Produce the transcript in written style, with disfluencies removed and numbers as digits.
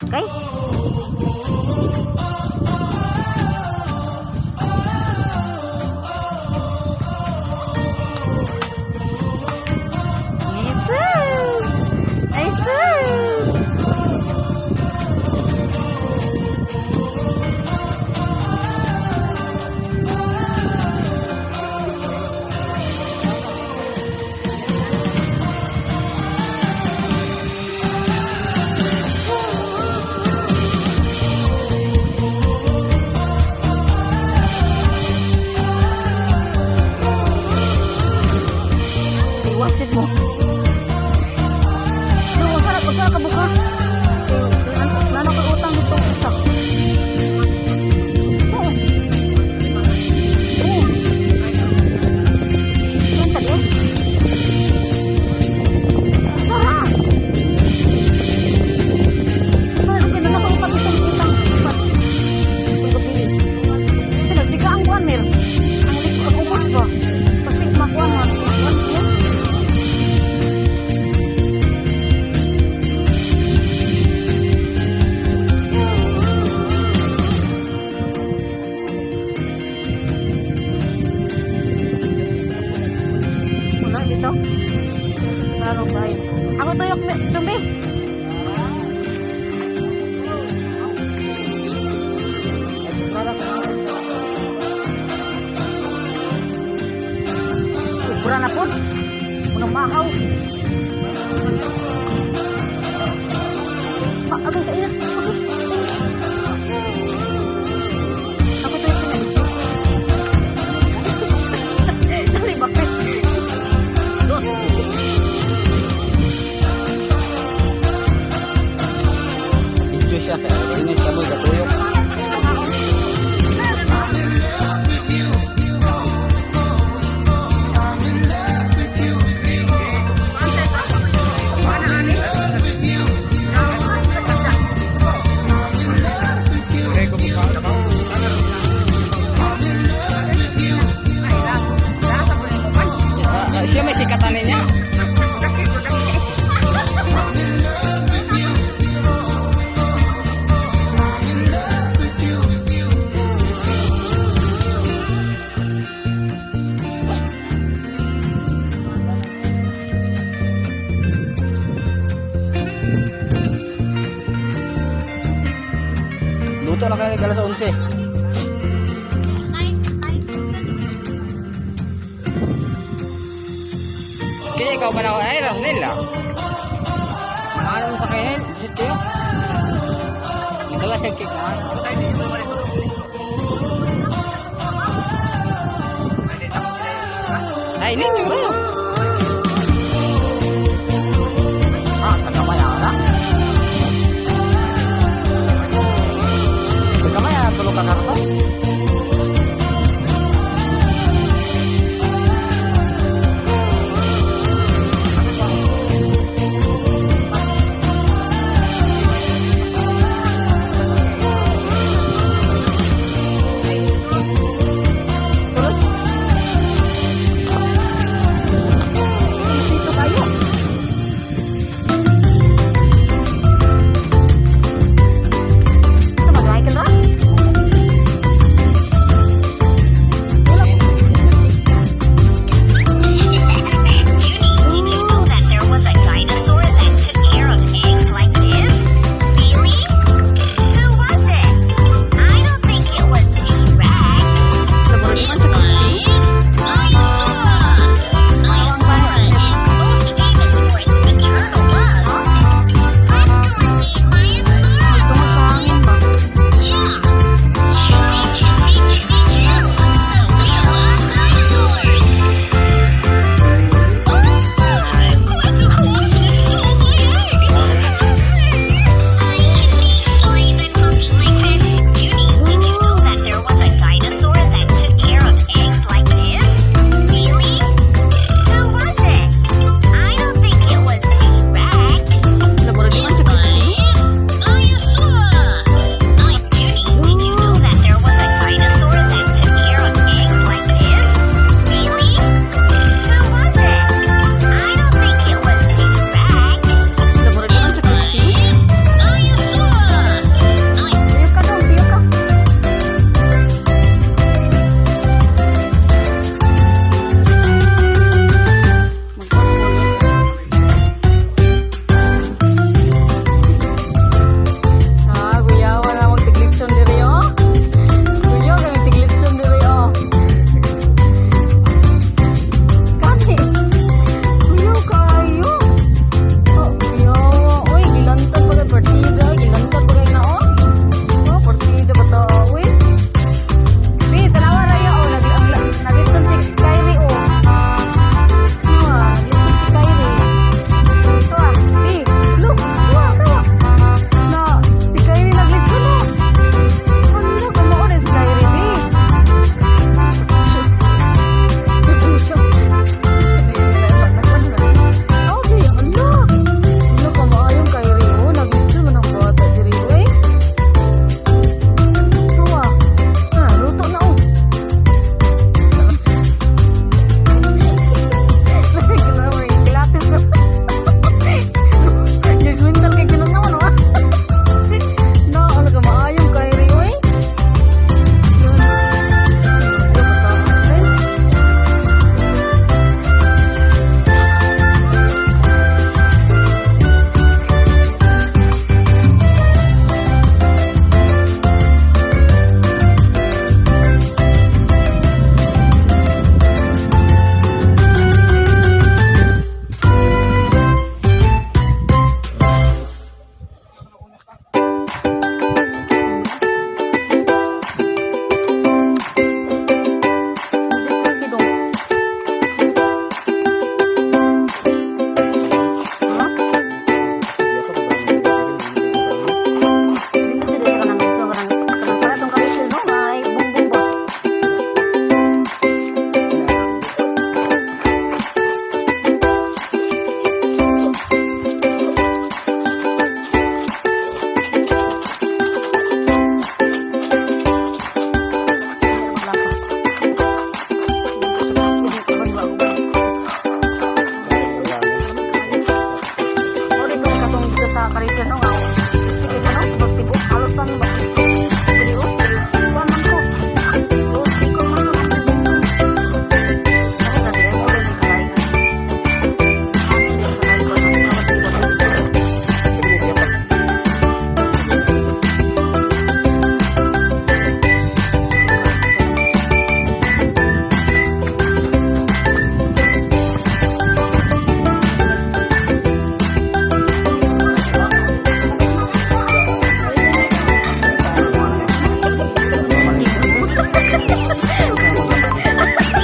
Okay? Wasit mo. Yo, usara ka buka. Nano ka utang dito usa. Oh. Yan tadi. Usara. Usara ka nano ka utang dito utang. Tunggu dili. Pero siga ang kuan mer. Ang likod ubos ba? Kasi makuan mo. Dito. Larong bahay. Ako tuyok, Tumbi. Pura na po. Unang mahaw. Agay kainat. Ako tuyok na dito. Dali, bakit? Video siya kaya ini siya mo gatuyok. Siya may sikatan niya. Luto na kayo ng galas 11. Kaya ikaw ba na ako? Ay, Rasnel ah. Ano mo sa kayo? Visit kayo? Galas yung cake na. Ay, ninyo ba yun?